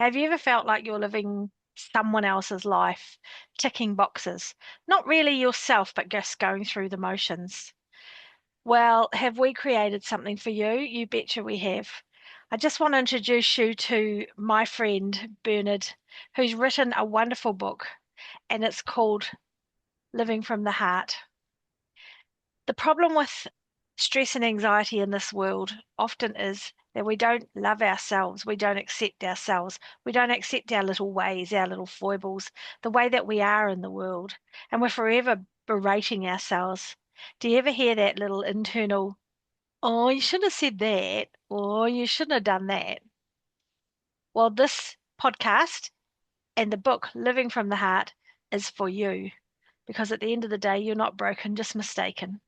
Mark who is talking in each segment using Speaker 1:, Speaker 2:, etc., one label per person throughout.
Speaker 1: Have you ever felt like you're living someone else's life, ticking boxes? Not really yourself, but just going through the motions. Well, have we created something for you? You betcha we have. I just want to introduce you to my friend Bernard, who's written a wonderful book, and it's called Living from the Heart. The problem with stress and anxiety in this world often is that we don't love ourselves. We don't accept ourselves. We don't accept our little ways, our little foibles, the way that we are in the world. And we're forever berating ourselves. Do you ever hear that little internal, oh, you shouldn't have said that, or you shouldn't have done that? Well, this podcast and the book, Living from the Heart, is for you because at the end of the day, you're not broken, just mistaken.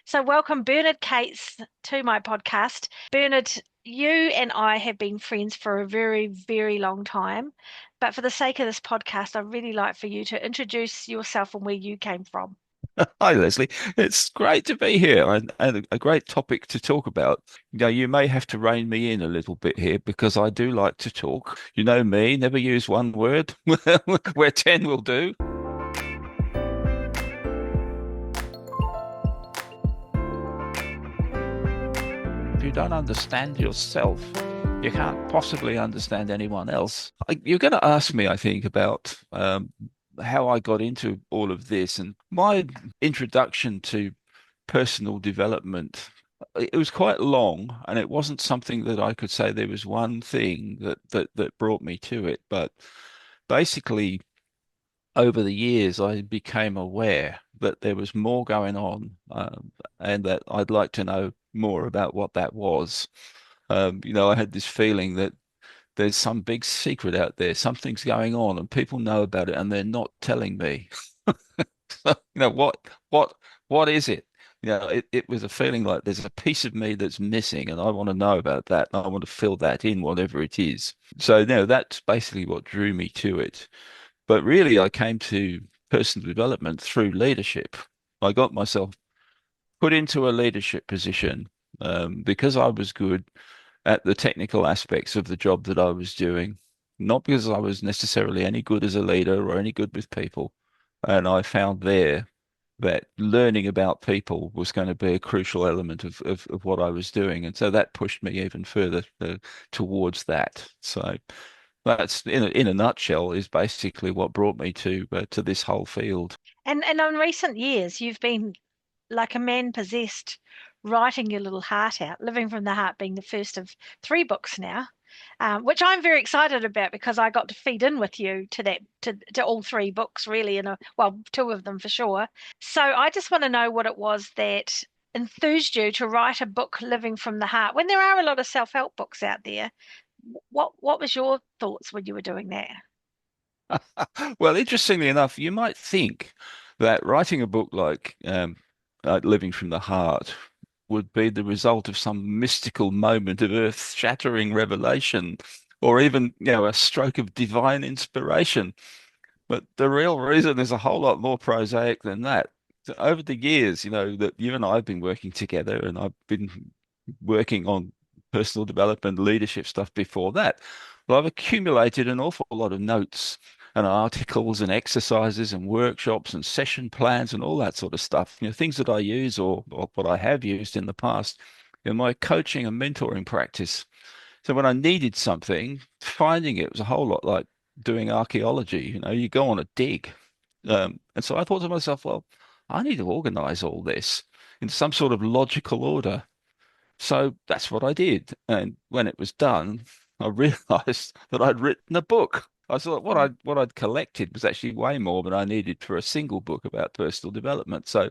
Speaker 1: So, welcome Bernard Cates to my podcast. Bernard, you and I have been friends for a very, very long time. But for the sake of this podcast, I'd really like for you to introduce yourself and where you came from.
Speaker 2: Hi, Leslie. It's great to be here and a great topic to talk about. You may have to rein me in a little bit here because I do like to talk. You know me, never use one word where 10 will do. If you don't understand yourself, you can't possibly understand anyone else. You're going to ask me, I think, about how I got into all of this and my introduction to personal development. It was quite long, and it wasn't something that I could say there was one thing that brought me to it. But basically, over the years, I became aware that there was more going on, and that I'd like to know more about what that was. I had this feeling that there's some big secret out there, something's going on, and people know about it, and they're not telling me. So, what what is it? It was a feeling like there's a piece of me that's missing, and I want to know about that, and I want to fill that in, whatever it is. So, that's basically what drew me to it. But really, I came to personal development through leadership. I got myself put into a leadership position because I was good at the technical aspects of the job that I was doing, not because I was necessarily any good as a leader or any good with people. And I found there that learning about people was going to be a crucial element of what I was doing. And so that pushed me even further towards that. So that's in a nutshell is basically what brought me to this whole field.
Speaker 1: And in recent years, you've been like a man possessed, writing your little heart out, Living from the Heart being the first of three books now, which I'm very excited about because I got to feed in with you to to all three books really, well, two of them for sure. So I just want to know what it was that enthused you to write a book, Living from the Heart, when there are a lot of self-help books out there. What was your thoughts when you were doing that?
Speaker 2: Well, interestingly enough, you might think that writing a book like Living from the Heart would be the result of some mystical moment of earth-shattering revelation, or even, a stroke of divine inspiration. But the real reason is a whole lot more prosaic than that. So over the years, that you and I have been working together, and I've been working on personal development, leadership stuff before that. Well, I've accumulated an awful lot of notes and articles and exercises and workshops and session plans and all that sort of stuff. Things that I use or what I have used in the past in my coaching and mentoring practice. So when I needed something, finding it was a whole lot like doing archaeology. You go on a dig. And so I thought to myself, well, I need to organize all this in some sort of logical order. So that's what I did. And when it was done, I realized that I'd written a book. I thought what I'd collected was actually way more than I needed for a single book about personal development. So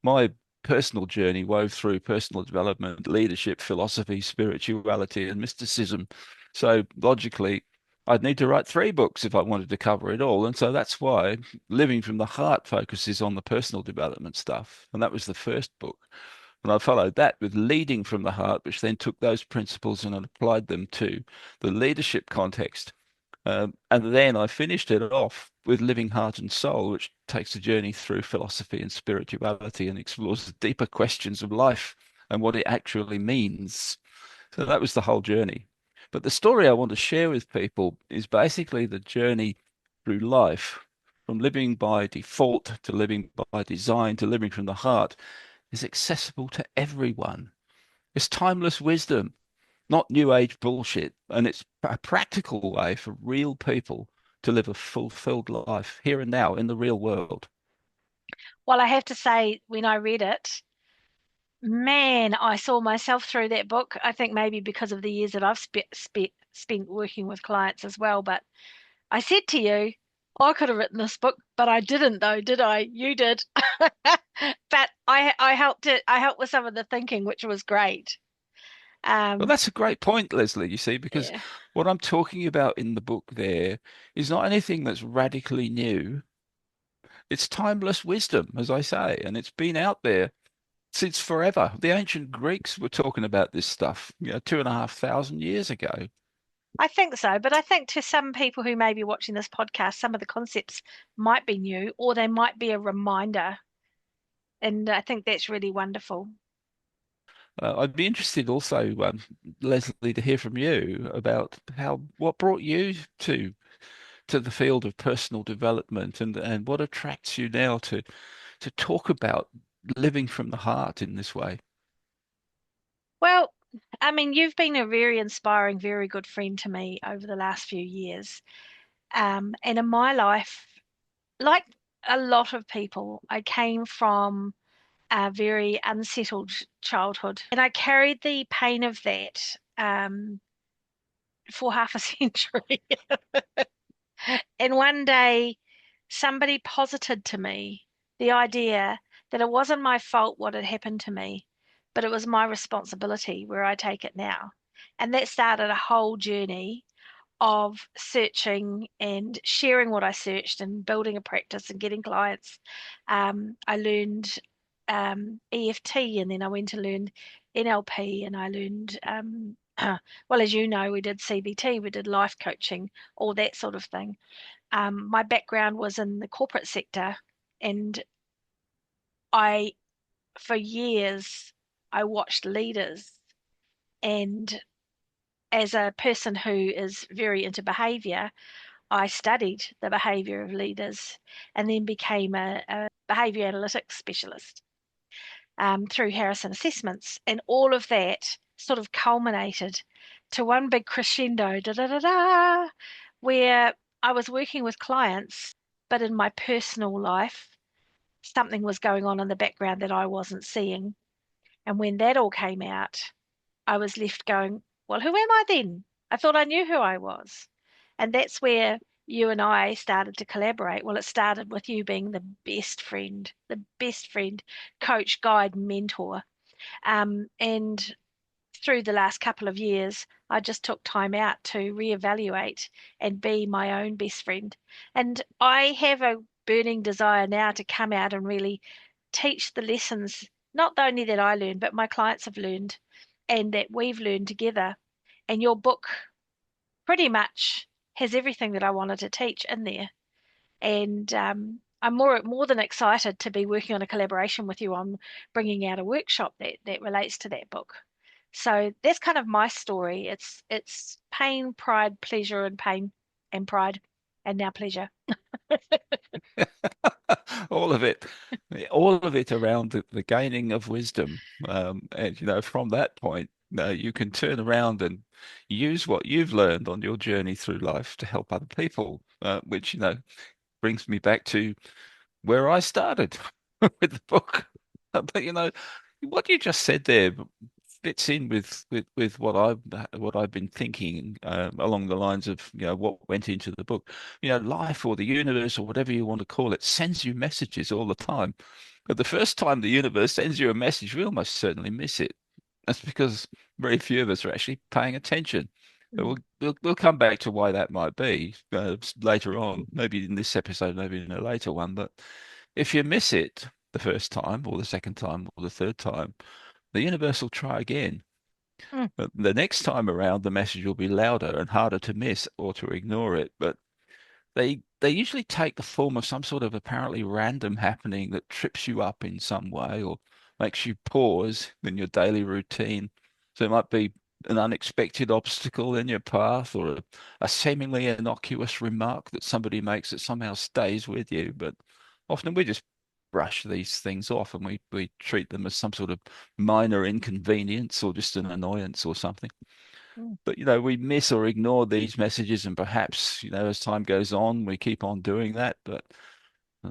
Speaker 2: my personal journey wove through personal development, leadership, philosophy, spirituality, and mysticism. So logically, I'd need to write three books if I wanted to cover it all. And so that's why Living from the Heart focuses on the personal development stuff. And that was the first book. And I followed that with Leading from the Heart, which then took those principles and applied them to the leadership context. And then I finished it off with Living Heart and Soul, which takes a journey through philosophy and spirituality and explores the deeper questions of life and what it actually means. So that was the whole journey. But the story I want to share with people is basically the journey through life, from living by default to living by design to living from the heart, is accessible to everyone. It's timeless wisdom, not new age bullshit. And it's a practical way for real people to live a fulfilled life here and now in the real world.
Speaker 1: Well, I have to say, when I read it, man, I saw myself through that book. I think maybe because of the years that I've spent working with clients as well. But I said to you, I could have written this book, but I didn't, though, did I? You did. But I helped it. I helped with some of the thinking, which was great.
Speaker 2: Well,
Speaker 1: Um,
Speaker 2: that's a great point, Lesley, you see, because
Speaker 1: yeah.
Speaker 2: what I'm talking about in the book there is not anything that's radically new. It's timeless wisdom, as I say, and it's been out there since forever. The ancient Greeks were talking about this stuff, 2,500 years ago.
Speaker 1: I think so, but I think to some people who may be watching this podcast, some of the concepts might be new or they might be a reminder. And I think that's really wonderful.
Speaker 2: I'd be interested also, Lesley, to hear from you about what brought you to the field of personal development and what attracts you now to talk about living from the heart in this way.
Speaker 1: Well, I mean, you've been a very inspiring, very good friend to me over the last few years. And in my life, like a lot of people, I came from a very unsettled childhood, and I carried the pain of that for half a century. And one day, somebody posited to me the idea that it wasn't my fault what had happened to me, but it was my responsibility where I take it now. And that started a whole journey of searching and sharing what I searched and building a practice and getting clients. I learned EFT, and then I went to learn NLP, and I learned, well, as you know, we did CBT, we did life coaching, all that sort of thing. My background was in the corporate sector, and I, for years, I watched leaders. And as a person who is very into behavior, I studied the behavior of leaders and then became a behavior analytics specialist through Harrison assessments. And all of that sort of culminated to one big crescendo, da da da da, where I was working with clients, but in my personal life, something was going on in the background that I wasn't seeing. And when that all came out, I was left going, well, who am I then? I thought I knew who I was. And that's where you and I started to collaborate. Well, it started with you being the best friend, coach, guide, mentor. And through the last couple of years, I just took time out to reevaluate and be my own best friend. And I have a burning desire now to come out and really teach the lessons, not only that I learned, but my clients have learned and that we've learned together. And your book pretty much has everything that I wanted to teach in there. And I'm more than excited to be working on a collaboration with you on bringing out a workshop that relates to that book. So that's kind of my story. It's pain, pride, pleasure, and pain, and pride, and now pleasure.
Speaker 2: All of it, all of it around the gaining of wisdom. And from that point, you can turn around and use what you've learned on your journey through life to help other people, which, brings me back to where I started with the book. But what you just said there fits in with what I've been thinking along the lines of what went into the book. Life or the universe or whatever you want to call it sends you messages all the time. But the first time the universe sends you a message, we almost certainly miss it. That's because very few of us are actually paying attention. But
Speaker 1: Mm,
Speaker 2: we'll come back to why that might be later on, maybe in this episode, maybe in a later one. But if you miss it the first time, or the second time, or the third time, the universe will try again.
Speaker 1: mm,
Speaker 2: But the next time around, the message will be louder and harder to miss or to ignore it. But they usually take the form of some sort of apparently random happening that trips you up in some way or makes you pause in your daily routine. So it might be an unexpected obstacle in your path, or a seemingly innocuous remark that somebody makes that somehow stays with you. But often we just brush these things off, and we treat them as some sort of minor inconvenience or just an annoyance or something.
Speaker 1: Mm.
Speaker 2: But we miss or ignore these messages, and perhaps, as time goes on, we keep on doing that. But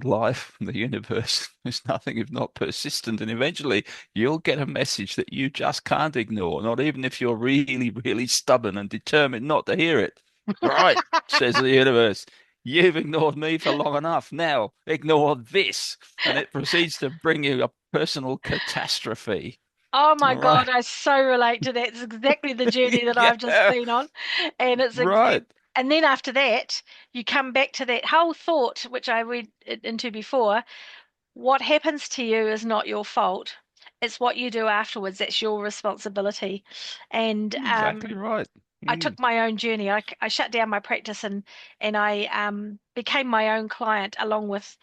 Speaker 2: life, the universe, is nothing if not persistent. And eventually you'll get a message that you just can't ignore, not even if you're really, really stubborn and determined not to hear it. Right, says the universe. You've ignored me for long enough. Now ignore this. And it proceeds to bring you a personal catastrophe.
Speaker 1: Oh my
Speaker 2: All right.
Speaker 1: God, I so relate to that. It's exactly the journey that I've just
Speaker 2: Yeah.
Speaker 1: been on. And
Speaker 2: Right.
Speaker 1: and then after that, you come back to that whole thought, which I read into before. What happens to you is not your fault. It's what you do afterwards. That's your responsibility. And
Speaker 2: Exactly right.
Speaker 1: I
Speaker 2: Mm.
Speaker 1: took my own journey. I shut down my practice and I became my own client along with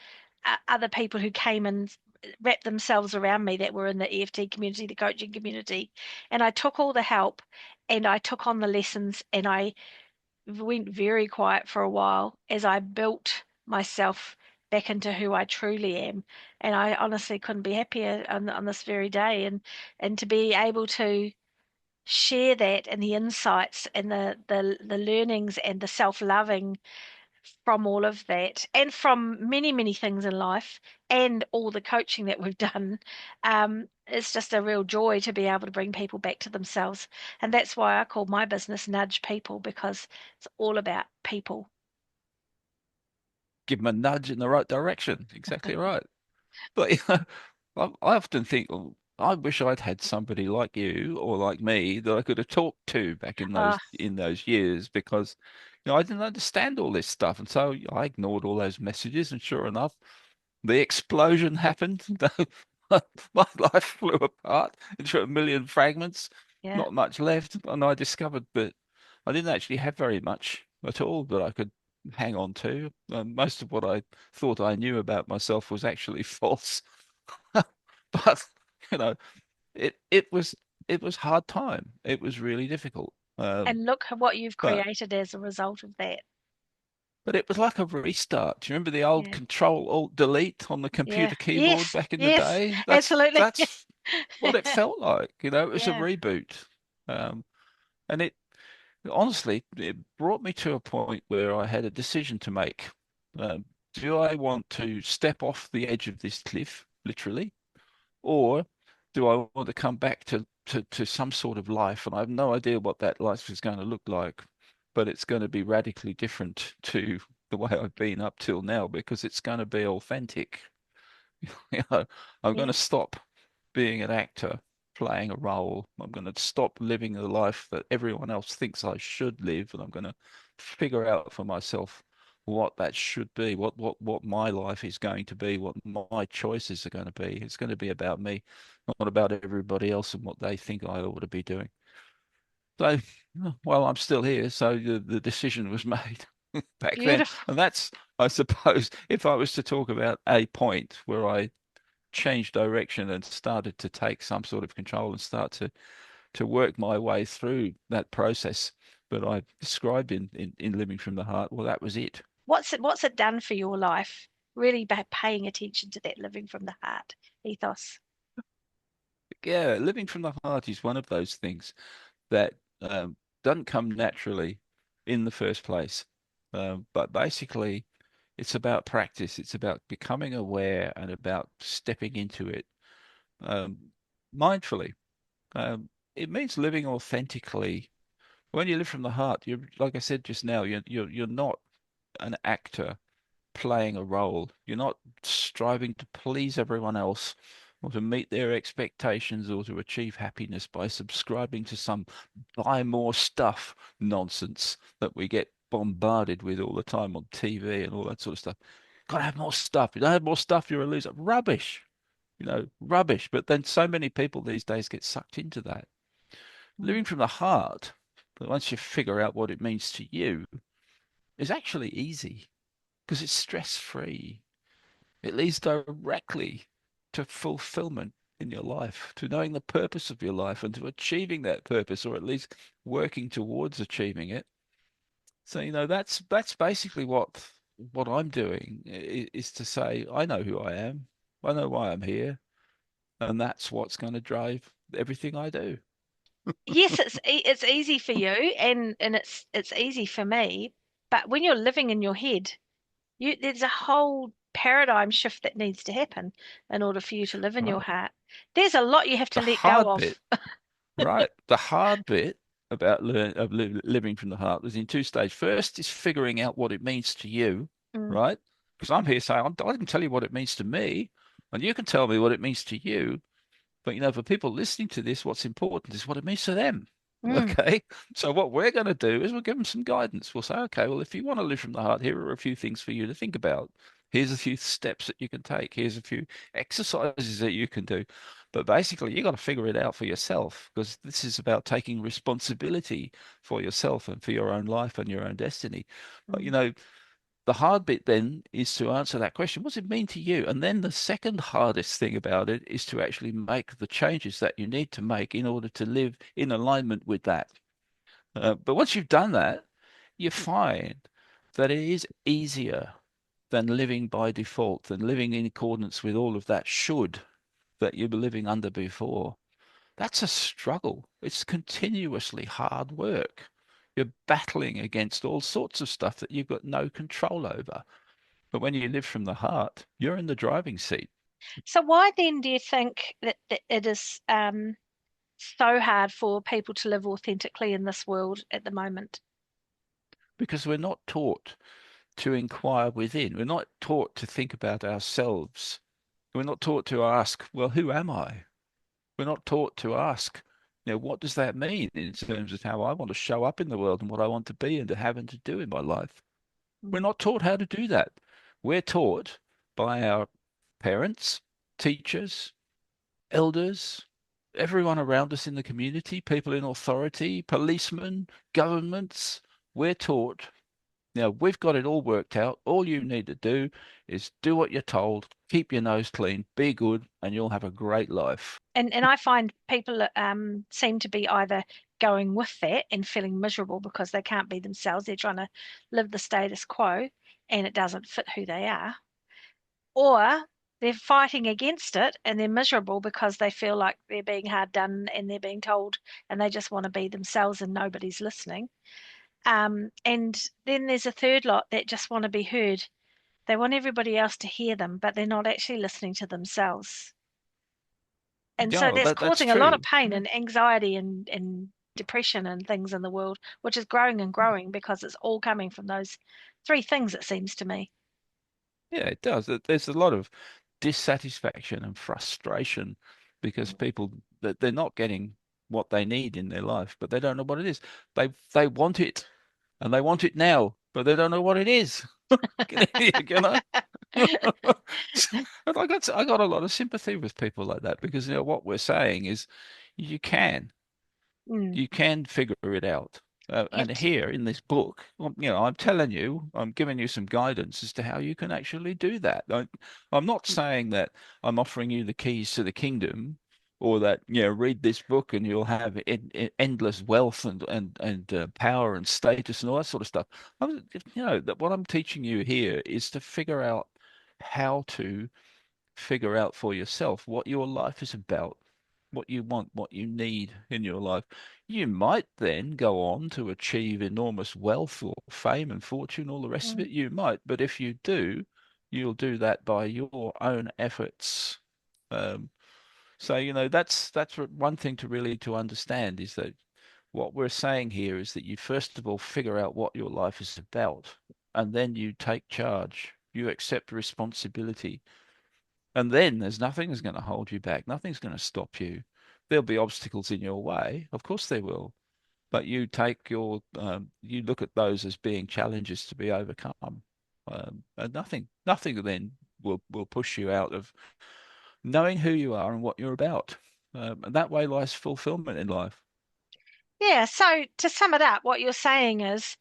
Speaker 1: other people who came and wrapped themselves around me that were in the EFT community, the coaching community. And I took all the help and I took on the lessons and I went very quiet for a while as I built myself back into who I truly am. And I honestly couldn't be happier on this very day and to be able to share that and the insights and the learnings and the self-loving from all of that and from many things in life and all the coaching that we've done. It's just a real joy to be able to bring people back to themselves. And that's why I call my business Nudge People, because it's all about people.
Speaker 2: Give them a nudge in the right direction. Exactly right. But I often think, oh, I wish I'd had somebody like you or like me that I could have talked to back in
Speaker 1: Uh,
Speaker 2: those years, because I didn't understand all this stuff, and so I ignored all those messages. And sure enough, the explosion happened. My life flew apart into a million fragments.
Speaker 1: yeah.
Speaker 2: Not much left, and I discovered that I didn't actually have very much at all that I could hang on to. Most of what I thought I knew about myself was actually false. But you know, it was hard time. It was really difficult.
Speaker 1: And look at what you've
Speaker 2: But
Speaker 1: created as a result of that.
Speaker 2: but it was like a restart. Do you remember the old
Speaker 1: Yeah.
Speaker 2: Control Alt Delete on the
Speaker 1: Yeah.
Speaker 2: computer keyboard
Speaker 1: Yes.
Speaker 2: back in the
Speaker 1: Yes.
Speaker 2: day? That's
Speaker 1: Absolutely.
Speaker 2: that's what it felt like. It was a
Speaker 1: Yeah.
Speaker 2: reboot. Um, and it honestly, it brought me to a point where I had a decision to make. Do I want to step off the edge of this cliff, literally, or do I want to come back to some sort of life? And I have no idea what that life is going to look like, but it's going to be radically different to the way I've been up till now, because it's going to be authentic. You know, I'm going to
Speaker 1: Yes.
Speaker 2: stop being an actor playing a role. I'm going to stop living the life that everyone else thinks I should live, and I'm going to figure out for myself what that should be, what my life is going to be, what my choices are going to be. It's going to be about me, not about everybody else and what they think I ought to be doing. So, well, I'm still here, so the decision was made back then.
Speaker 1: Beautiful.
Speaker 2: And that's, I suppose, if I was to talk about a point where I changed direction and started to take some sort of control and start to work my way through that process that I described in Living from the Heart, well, that was it.
Speaker 1: What's it done for your life? Really paying attention to that living from the heart ethos.
Speaker 2: Yeah, Living from the Heart is one of those things that doesn't come naturally in the first place. But basically, it's about practice. It's about becoming aware and about stepping into it um, mindfully. It means living authentically. When you live from the heart, you're, like I said just now, you're not an actor playing a role. You're not striving to please everyone else or to meet their expectations or to achieve happiness by subscribing to some buy more stuff nonsense that we get bombarded with all the time on TV and all that sort of stuff. Gotta have more stuff. You don't have more stuff, you're a loser. Rubbish. Rubbish. But then so many people these days get sucked into that.
Speaker 1: Mm.
Speaker 2: Living from the heart, but once you figure out what it means to you, is actually easy because it's stress free. It leads directly to fulfillment. in your life, to knowing the purpose of your life and to achieving that purpose, or at least working towards achieving it. So, that's basically what I'm doing is to say, I know who I am. I know why I'm here, and that's what's going to drive everything I do.
Speaker 1: Yes, it's easy for you, and it's easy for me. But when you're living in your head, there's a whole paradigm shift that needs to happen in order for you to live in your
Speaker 2: Right.
Speaker 1: heart. There's a lot you have to
Speaker 2: The
Speaker 1: let go
Speaker 2: hard
Speaker 1: of.
Speaker 2: bit, right? The hard bit about living from the heart was in two stages. First is figuring out what it means to you,
Speaker 1: Mm,
Speaker 2: right? Because I'm here saying I can tell you what it means to me, and you can tell me what it means to you. But for people listening to this, what's important is what it means to them.
Speaker 1: mm,
Speaker 2: Okay. So what we're going to do is we'll give them some guidance. We'll say, okay, well, if you want to live from the heart, here are a few things for you to think about. Here's a few steps that you can take. Here's a few exercises that you can do. But basically, you got to figure it out for yourself, because this is about taking responsibility for yourself and for your own life and your own destiny. But
Speaker 1: mm.
Speaker 2: the hard bit then is to answer that question. What does it mean to you? And then the second hardest thing about it is to actually make the changes that you need to make in order to live in alignment with that. But once you've done that, you find that it is easier than living by default, than living in accordance with all of that should that you were living under before. That's a struggle. It's continuously hard work. You're battling against all sorts of stuff that you've got no control over. But when you live from the heart, you're in the driving seat,
Speaker 1: So why then do you think that it is so hard for people to live authentically in this world at the moment?
Speaker 2: because we're not taught to inquire within. We're not taught to think about ourselves. We're not taught to ask, well, who am I? We're not taught to ask, what does that mean in terms of how I want to show up in the world and what I want to be and to have and to do in my life? We're
Speaker 1: Mm.
Speaker 2: not taught how to do that. We're taught by our parents, teachers, elders, everyone around us in the community, people in authority, policemen, governments. We're taught, we've got it all worked out. All you need to do is do what you're told, keep your nose clean, be good, and you'll have a great life.
Speaker 1: And I find people seem to be either going with that and feeling miserable because they can't be themselves. They're trying to live the status quo and it doesn't fit who they are. Or they're fighting against it and they're miserable because they feel like they're being hard done and they're being told and they just want to be themselves and nobody's listening. And then there's a third lot that just want to be heard. They want everybody else to hear them, but they're not actually listening to themselves. And so
Speaker 2: Yeah,
Speaker 1: that's
Speaker 2: that's
Speaker 1: causing a lot of
Speaker 2: true.
Speaker 1: pain
Speaker 2: Yeah.
Speaker 1: and anxiety and depression and things in the world, which is growing and growing because it's all coming from those three things, it seems to me.
Speaker 2: Yeah, it does. There's a lot of dissatisfaction and frustration because people that they're not getting what they need in their life, but they don't know what it is. They want it and they want it now, but they don't know what it is. You know? And I got a lot of sympathy with people like that because what we're saying is you can
Speaker 1: Mm,
Speaker 2: you can figure it out.
Speaker 1: you have
Speaker 2: And
Speaker 1: to,
Speaker 2: here in this book, I'm telling you, I'm giving you some guidance as to how you can actually do that. I'm not saying that I'm offering you the keys to the kingdom, or that read this book and you'll have endless wealth and power and status and all that sort of stuff. That what I'm teaching you here is to figure out how to figure out for yourself what your life is about, what you want, what you need in your life. You might then go on to achieve enormous wealth or fame and fortune, all the rest of
Speaker 1: mm,
Speaker 2: it. You might, but if you do, you'll do that by your own efforts. Um, so that's one thing to really to understand is that what we're saying here is that you first of all figure out what your life is about, and then you take charge. You accept responsibility and then there's nothing that's going to hold you back. Nothing's going to stop you. There'll be obstacles in your way. Of course there will. But you look at those as being challenges to be overcome. And nothing then will push you out of knowing who you are and what you're about. And that way lies fulfillment in life.
Speaker 1: yeah. So to sum it up, what you're saying is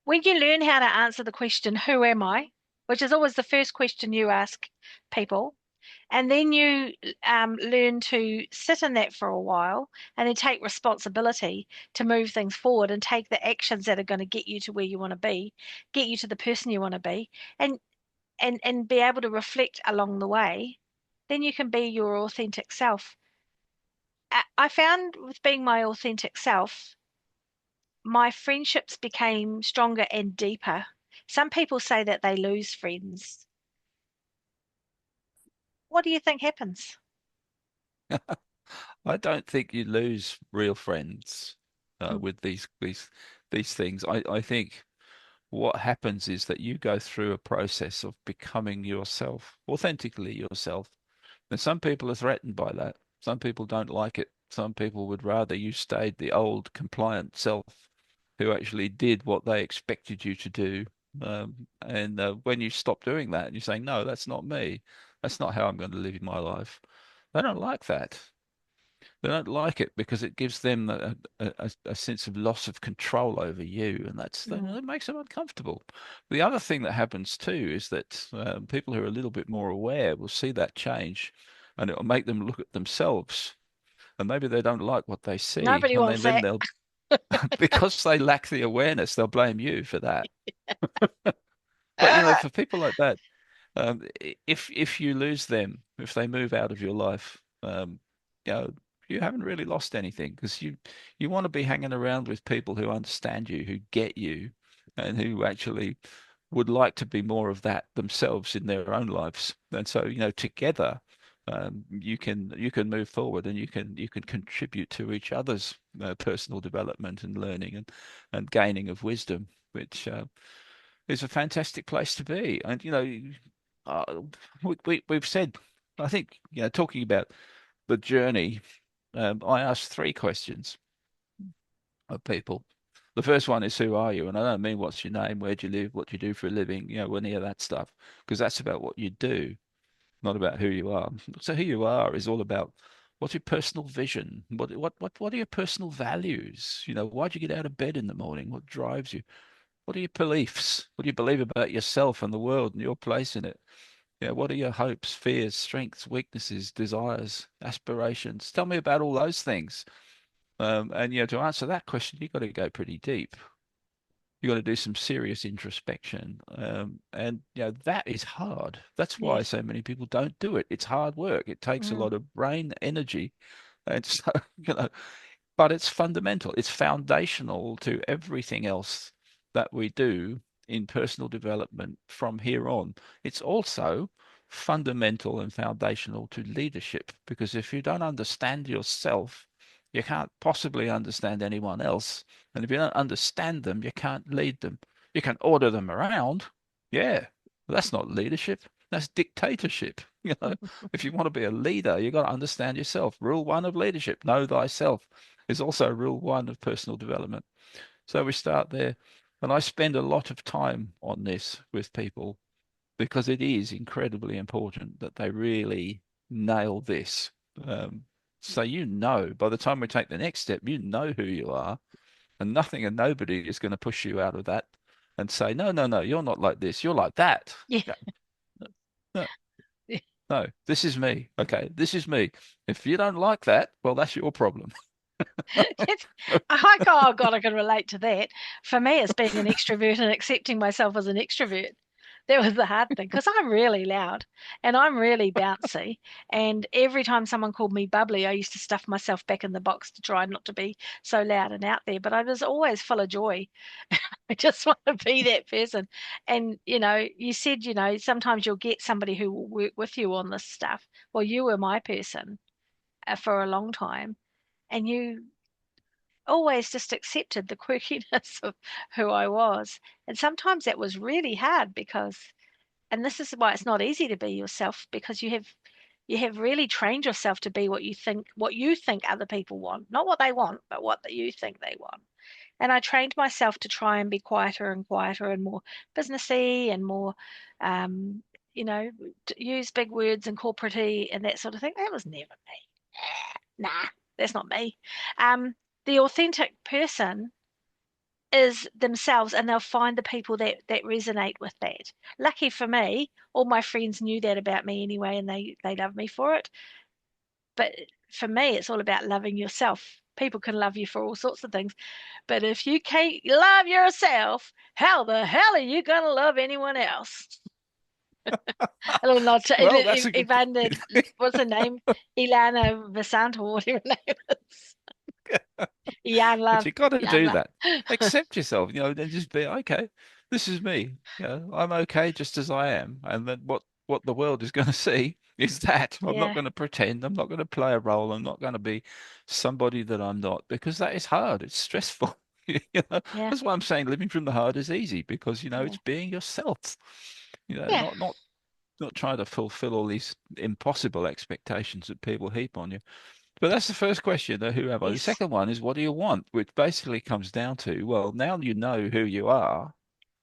Speaker 1: when you learn how to answer the question, who am I? Which is always the first question you ask people, And then you learn to sit in that for a while and then take responsibility to move things forward and take the actions that are going to get you to where you want to be, get you to the person you want to be, and and be able to reflect along the way. Then you can be your authentic self. I found with being my authentic self, my friendships became stronger and deeper. Some people say that they lose friends. What do you think happens?
Speaker 2: I don't think you lose real friends
Speaker 1: Mm,
Speaker 2: with these things. I think what happens is that you go through a process of becoming yourself, authentically yourself. And some people are threatened by that. Some people don't like it. Some people would rather you stayed the old compliant self who actually did what they expected you to do. And when you stop doing that and you're saying, no, that's not me. That's not how I'm going to live my life. They don't like that. They don't like it because it gives them a sense of loss of control over you, and
Speaker 1: mm.
Speaker 2: that makes them uncomfortable. The other thing that happens too is that people who are a little bit more aware will see that change, and it will make them look at themselves, and maybe they don't like what they see,
Speaker 1: Nobody
Speaker 2: and
Speaker 1: wants
Speaker 2: then
Speaker 1: that.
Speaker 2: they'll because they lack the awareness, they'll blame you for that. But for people like that, if you lose them, if they move out of your life, you know, you haven't really lost anything because you want to be hanging around with people who understand you, who get you, and who actually would like to be more of that themselves in their own lives. And so, together, you can move forward and you can contribute to each other's personal development and learning and gaining of wisdom, which is a fantastic place to be. And uh, we've said, I think, talking about the journey, I asked three questions of people. The first one is, who are you? And I don't mean what's your name, where do you live, what do you do for a living, any of that stuff, because that's about what you do, not about who you are. So who you are is all about what's your personal vision? What are your personal values? Why do you get out of bed in the morning? What drives you? What are your beliefs? What do you believe about yourself and the world and your place in it? What are your hopes, fears, strengths, weaknesses, desires, aspirations? Tell me about all those things. And to answer that question, you've got to go pretty deep. You've got to do some serious introspection. And that is hard. That's why
Speaker 1: Yes.
Speaker 2: so many people don't do it. It's hard work. It takes a
Speaker 1: Mm,
Speaker 2: lot of brain energy. And so, you know, but it's fundamental. It's foundational to everything else that we do in personal development from here on. It's also fundamental and foundational to leadership because if you don't understand yourself, you can't possibly understand anyone else. And if you don't understand them, you can't lead them. You can order them around. Yeah, but that's not leadership. That's dictatorship. If you want to be a leader, you've got to understand yourself. Rule one of leadership, know thyself, is also rule one of personal development. So we start there. And I spend a lot of time on this with people because it is incredibly important that they really nail this. Um, so by the time we take the next step, you know who you are, and nothing and nobody is going to push you out of that and say, no, no, no, you're not like this, you're like that.
Speaker 1: yeah.
Speaker 2: Yeah, no, no, this is me. Okay, this is me. If you don't like that, well, that's your problem.
Speaker 1: Oh God, I can relate to that. For me, it's being an extrovert and accepting myself as an extrovert. That was the hard thing because I'm really loud and I'm really bouncy. And every time someone called me bubbly, I used to stuff myself back in the box to try not to be so loud and out there. But I was always full of joy. I just want to be that person. And, you said, sometimes you'll get somebody who will work with you on this stuff. Well, you were my person for a long time. And you always just accepted the quirkiness of who I was. And sometimes that was really hard because, and this is why it's not easy to be yourself because you have really trained yourself to be what you think other people want, not what they want, but what you think they want. And I trained myself to try and be quieter and more businessy and more, um, you know, use big words and corporatey and that sort of thing. That was never me. Nah, that's not me. Um, the authentic person is themselves, and they'll find the people that resonate with that. Lucky for me, all my friends knew that about me anyway, and they love me for it. But for me, it's all about loving yourself. People can love you for all sorts of things, but if you can't love yourself, how the hell are you gonna love anyone else? A little nod to
Speaker 2: Well, that's a good
Speaker 1: Evander,
Speaker 2: point.
Speaker 1: what's her name? Ilana Vasant or whatever her name is. Jan
Speaker 2: But
Speaker 1: love,
Speaker 2: you got to
Speaker 1: Jan
Speaker 2: do
Speaker 1: love.
Speaker 2: that. Accept yourself, and just be okay. This is me. I'm okay just as I am. And then what the world is going to see is that I'm not
Speaker 1: Yeah,
Speaker 2: going to pretend. I'm not going to play a role. I'm not going to be somebody that I'm not because that is hard. It's stressful.
Speaker 1: yeah,
Speaker 2: That's why I'm saying living from the heart is easy because
Speaker 1: yeah,
Speaker 2: it's being yourself.
Speaker 1: yeah.
Speaker 2: Not trying to fulfill all these impossible expectations that people heap on you. But that's the first question, who am I? The
Speaker 1: Yes.
Speaker 2: second one is, what do you want? Which basically comes down to, well, now you know who you are.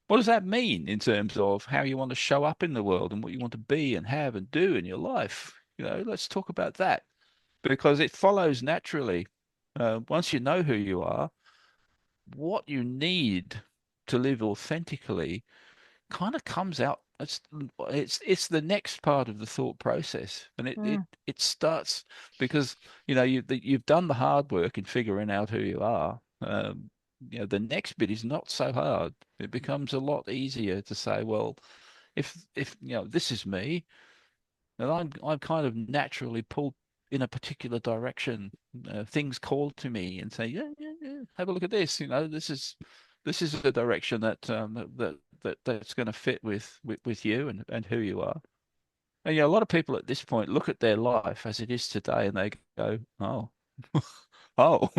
Speaker 2: What does that mean in terms of how you want to show up in the world and what you want to be and have and do in your life? Let's talk about that because it follows naturally. Once you know who you are, what you need to live authentically kind of comes out. It's the next part of the thought process, and it it
Speaker 1: Mm,
Speaker 2: it starts because you've done the hard work in figuring out who you are. The next bit is not so hard. It becomes a lot easier to say, well, if this is me, and I'm kind of naturally pulled in a particular direction. Things call to me and say, yeah, yeah, yeah, have a look at this. This is a direction that's going to fit with you and who you are. And a lot of people at this point look at their life as it is today and they go, oh, oh.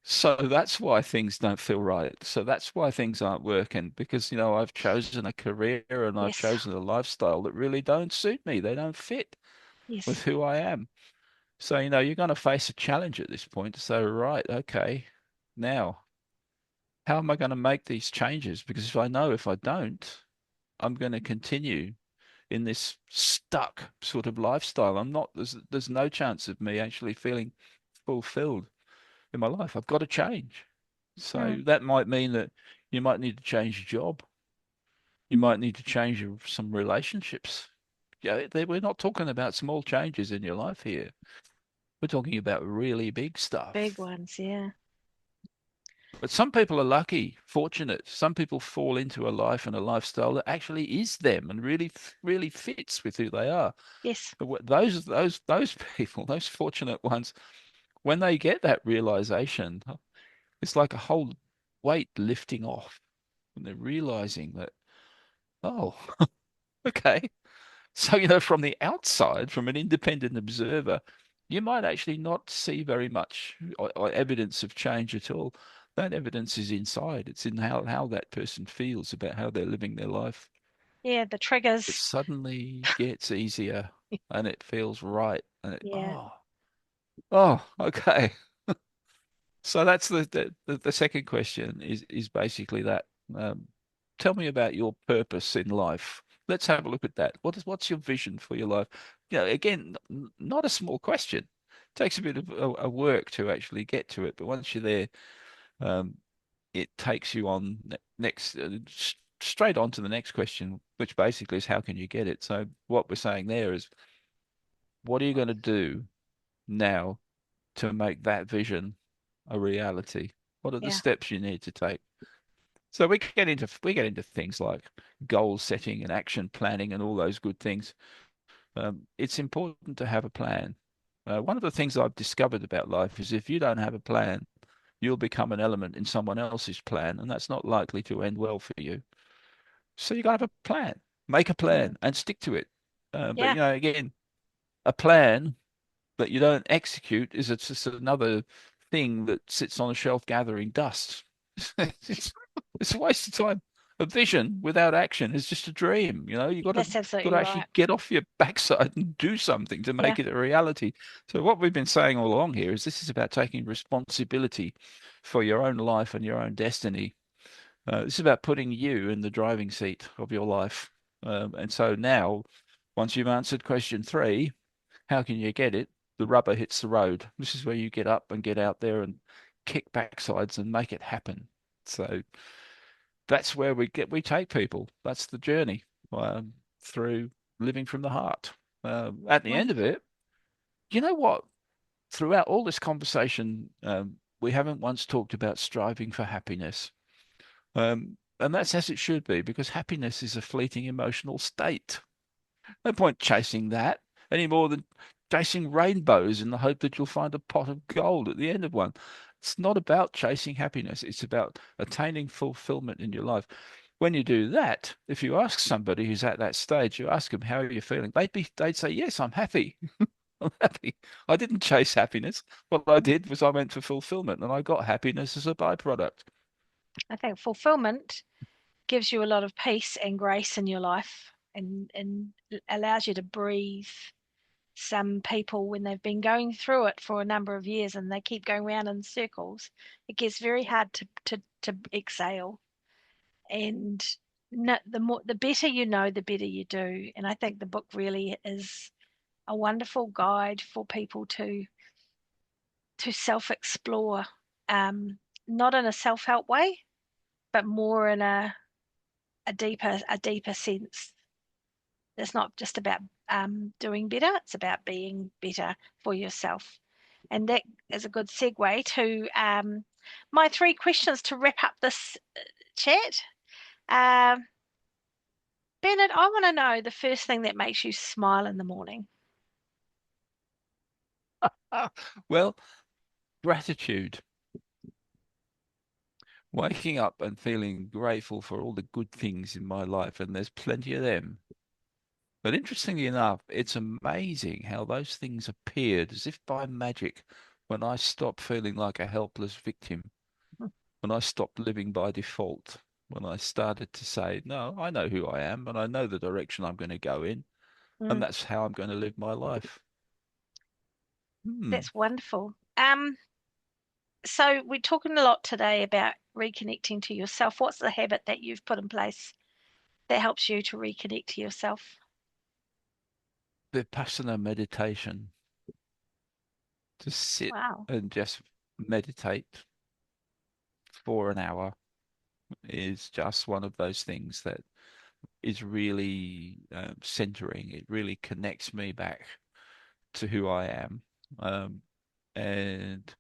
Speaker 2: So that's why things don't feel right. So that's why things aren't working because, I've chosen a career and I've
Speaker 1: yes,
Speaker 2: chosen a lifestyle that really don't suit me. They don't fit with
Speaker 1: yes.
Speaker 2: who I am. So, you're going to face a challenge at this point to say, right, okay, now, how am I going to make these changes? Because if I don't, I'm going to continue in this stuck sort of lifestyle. There's no chance of me actually feeling fulfilled in my life. I've got to change.
Speaker 1: Mm,
Speaker 2: So that might mean that you might need to change your job. You might need to change some relationships. Yeah, we're not talking about small changes in your life here. We're talking about really big
Speaker 1: big
Speaker 2: stuff.
Speaker 1: ones, yeah.
Speaker 2: But some people are lucky, fortunate. Some people fall into a life and a lifestyle that actually is them and really fits with who they are.
Speaker 1: Yes.
Speaker 2: But those people, those fortunate ones, when they get that realization, it's like a whole weight lifting off, and they're realizing that, oh, okay. So, from the outside, from an independent observer, you might actually not see very much or evidence of change at all. That evidence is inside. It's in how that person feels about how they're living their life.
Speaker 1: Yeah, the
Speaker 2: It
Speaker 1: triggers.
Speaker 2: suddenly gets easier and it feels right.
Speaker 1: Yeah,
Speaker 2: Okay. So that's the second question is basically that. Um, Tell me about your purpose in life. Let's have a look at that. What's your vision for your life? Again, not a small question. It takes a bit of a work to actually get to it, but once you're there, um, it takes you on next straight on to the next question, which basically is how can you get it? So what we're saying there is, what are you going to do now to make that vision a reality? What are the
Speaker 1: yeah,
Speaker 2: steps you need to take? So we get into things like goal setting and action planning and all those good things. It's important to have a plan. One of the things I've discovered about life is if you don't have a plan, you'll become an element in someone else's plan, and that's not likely to end well for you. So you got to have a plan, make a
Speaker 1: mm,
Speaker 2: plan, and stick to it. But
Speaker 1: yeah.
Speaker 2: again, a plan that you don't execute is it's just another thing that sits on a shelf gathering dust. It's, it's a waste of time. A vision without action is just a dream. You
Speaker 1: That's
Speaker 2: got to
Speaker 1: absolutely
Speaker 2: actually
Speaker 1: right.
Speaker 2: get off your backside and do something to
Speaker 1: Yeah,
Speaker 2: make it a reality. So what we've been saying all along here is this is about taking responsibility for your own life and your own destiny. This is about putting you in the driving seat of your life. And so now, once you've answered question three, how can you get it? The rubber hits the road. This is where you get up and get out there and kick backsides and make it happen. So that's where we take people. That's the journey through living from the heart. At the end of
Speaker 1: Wonderful.
Speaker 2: it, you know what? Throughout all this conversation, we haven't once talked about striving for happiness. And that's as it should be, because happiness is a fleeting emotional state. No point chasing that any more than chasing rainbows in the hope that you'll find a pot of gold at the end of one. It's not about chasing happiness. It's about attaining fulfillment in your life. When you do that, if you ask somebody who's at that stage, you ask them, how are you feeling? They'd say, yes, I'm happy. I'm happy. I didn't chase happiness. What I did was I went for fulfillment and I got happiness as a byproduct.
Speaker 1: I think fulfillment gives you a lot of peace and grace in your life and allows you to breathe. Some people, when they've been going through it for a number of years and they keep going round in circles, it gets very hard to exhale. And no, the better you know, the better you do. And I think the book really is a wonderful guide for people to self-explore, um, not in a self-help way, but more in a deeper sense. It's not just about doing better; it's about being better for yourself. And that is a good segue to my three questions to wrap up this chat. Um, Bernard, I want to know the first thing that makes you smile in the morning.
Speaker 2: Well, gratitude. Waking up and feeling grateful for all the good things in my life, and there's plenty of them. But interestingly enough, it's amazing how those things appeared as if by magic when I stopped feeling like a helpless victim, when I stopped living by default, when I started to say, no, I know who I am and I know the direction I'm going to go in, and
Speaker 1: Mm,
Speaker 2: that's how I'm going to live my life. Hmm.
Speaker 1: that's wonderful. So we're talking a lot today about reconnecting to yourself. What's the habit that you've put in place that helps you to reconnect to yourself?
Speaker 2: Vipassana meditation, to sit
Speaker 1: Wow.
Speaker 2: and just meditate for an hour is just one of those things that is really centering. It really connects me back to who I am. Um, and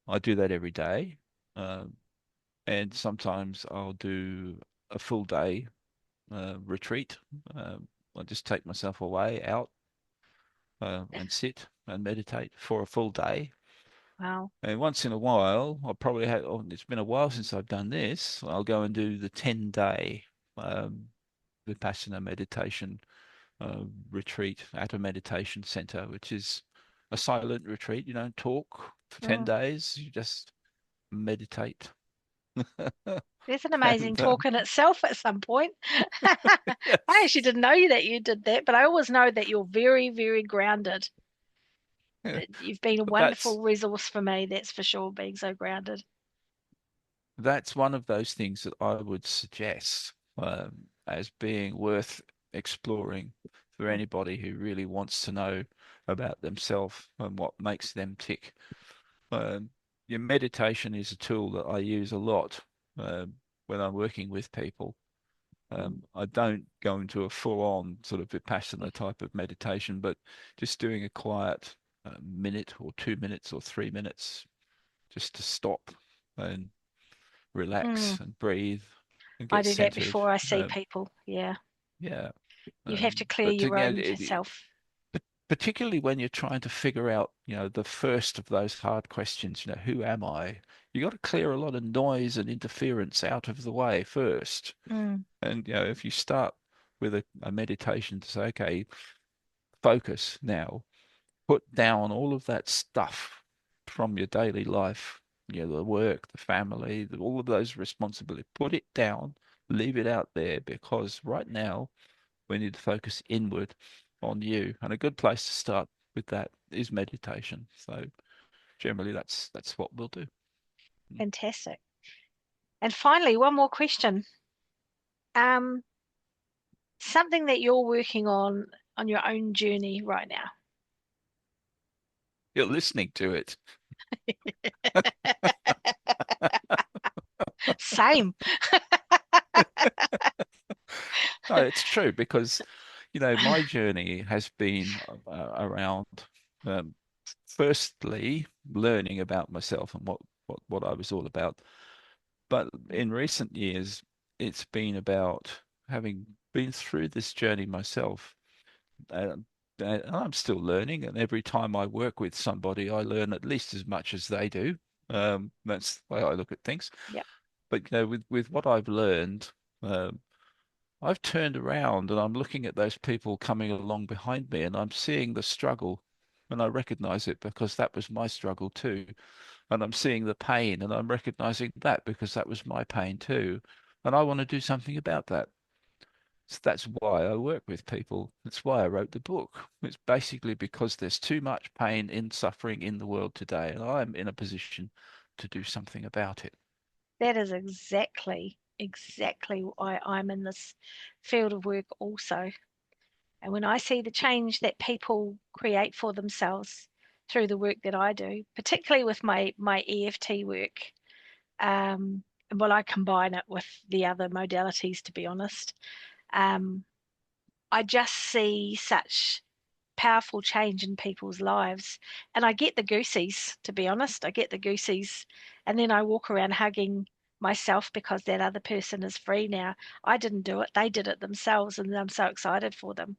Speaker 2: I do that every day. Um, and sometimes I'll do a full day retreat. I just take myself away out and sit and meditate for a full day.
Speaker 1: Wow.
Speaker 2: And once in a while, I'll probably have, oh, it's been a while since I've done this. I'll go and do the 10-day um, Vipassana meditation retreat at a meditation center, which is a silent retreat. You don't talk for 10
Speaker 1: Mm.
Speaker 2: days, you just meditate.
Speaker 1: There's an amazing
Speaker 2: And
Speaker 1: talk in itself at some point. I actually
Speaker 2: yes,
Speaker 1: didn't know that you did that, but I always know that you're very, very grounded. You've been a
Speaker 2: but that's
Speaker 1: wonderful resource for me, that's for sure, being so grounded.
Speaker 2: that's one of those things that I would suggest as being worth exploring for
Speaker 1: Mm,
Speaker 2: anybody who really wants to know about themselves and what makes them tick. Um, your meditation is a tool that I use a lot when I'm working with people.
Speaker 1: mm,
Speaker 2: I don't go into a full-on sort of Vipassana type of meditation, but just doing a quiet minute or 2 minutes or 3 minutes just to stop and
Speaker 1: mm.
Speaker 2: relax and breathe and
Speaker 1: I
Speaker 2: get
Speaker 1: do that
Speaker 2: centered.
Speaker 1: before I see
Speaker 2: Um,
Speaker 1: people. Yeah.
Speaker 2: yeah.
Speaker 1: You have to clear
Speaker 2: But
Speaker 1: your
Speaker 2: you know,
Speaker 1: own self.
Speaker 2: particularly when you're trying to figure out, the first of those hard questions, who am I? You got to clear a lot of noise and interference out of the way first.
Speaker 1: Mm,
Speaker 2: And, if you start with a meditation to say, okay, focus now, put down all of that stuff from your daily life, the work, the family, all of those responsibilities, put it down, leave it out there, because right now we need to focus inward on you. And a good place to start with that is meditation. So generally that's what we'll do.
Speaker 1: fantastic. And finally, one more question. Um, Something that you're working on your own journey right now.
Speaker 2: You're listening to it.
Speaker 1: Same.
Speaker 2: No, it's true because, my journey has been around um, firstly learning about myself and what I was all about. But in recent years, it's been about having been through this journey myself. Uh, and I'm still learning, and every time I work with somebody, I learn at least as much as they do. That's the way I look at things.
Speaker 1: Yep.
Speaker 2: But with what I've learned, um, I've turned around and I'm looking at those people coming along behind me, and I'm seeing the struggle, and I recognize it because that was my struggle too. And I'm seeing the pain, and I'm recognizing that because that was my pain too. And I want to do something about that. So that's why I work with people. That's why I wrote the book. It's basically because there's too much pain and suffering in the world today, and I'm in a position to do something about it.
Speaker 1: That is exactly why I'm in this field of work also. And when I see the change that people create for themselves through the work that I do, particularly with my EFT work, um, well, I combine it with the other modalities, to be honest. Um, I just see such powerful change in people's lives. And I get the goosies, to be honest. I get the goosies. And then I walk around hugging myself because that other person is free now. I didn't do it, they did it themselves, and I'm so excited for them.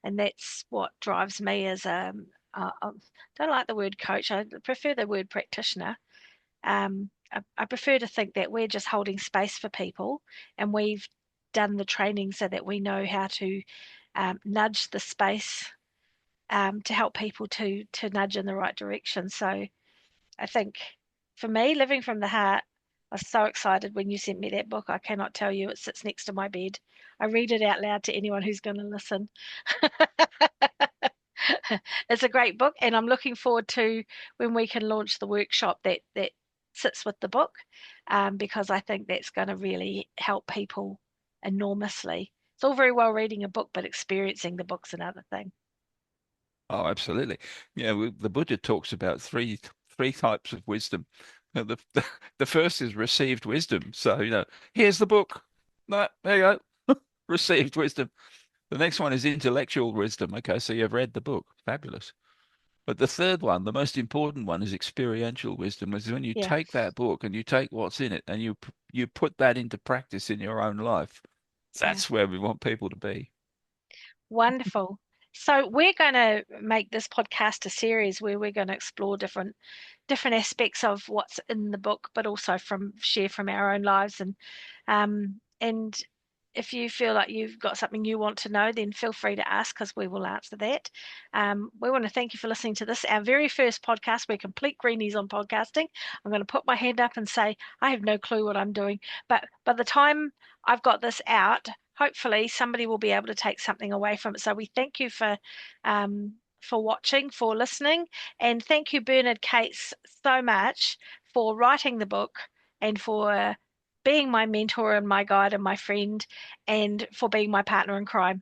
Speaker 1: And that's what drives me as I don't like the word coach, I prefer the word practitioner. I prefer to think that we're just holding space for people and we've done the training so that we know how to nudge the space to help people to nudge in the right direction. So I think for me, living from the heart, I was so excited when you sent me that book. I cannot tell you, it sits next to my bed. I read it out loud to anyone who's going to listen. It's a great book, and I'm looking forward to when we can launch the workshop that sits with the book, because I think that's going to really help people enormously. It's all very well reading a book, but experiencing the book's another thing.
Speaker 2: Oh, absolutely. Yeah, the Buddha talks about three types of wisdom. The first is received wisdom. So, here's the book. No, there you go. Received wisdom. The next one is intellectual wisdom. Okay, so you've read the book. Fabulous. But the third one, the most important one, is experiential wisdom. Is when you
Speaker 1: Yeah.
Speaker 2: take that book and you take what's in it and you put that into practice in your own life.
Speaker 1: Yeah.
Speaker 2: That's where we want people to be.
Speaker 1: Wonderful. So we're going to make this podcast a series where we're going to explore different aspects of what's in the book, but also from share from our own lives. And if you feel like you've got something you want to know, then feel free to ask because we will answer that. We want to thank you for listening to this, our very first podcast. We're complete greenies on podcasting. I'm going to put my hand up and say I have no clue what I'm doing, but by the time I've got this out, hopefully somebody will be able to take something away from it. So we thank you for watching, for listening, and thank you, Bernard Cates, so much for writing the book and for being my mentor and my guide and my friend and for being my partner in crime.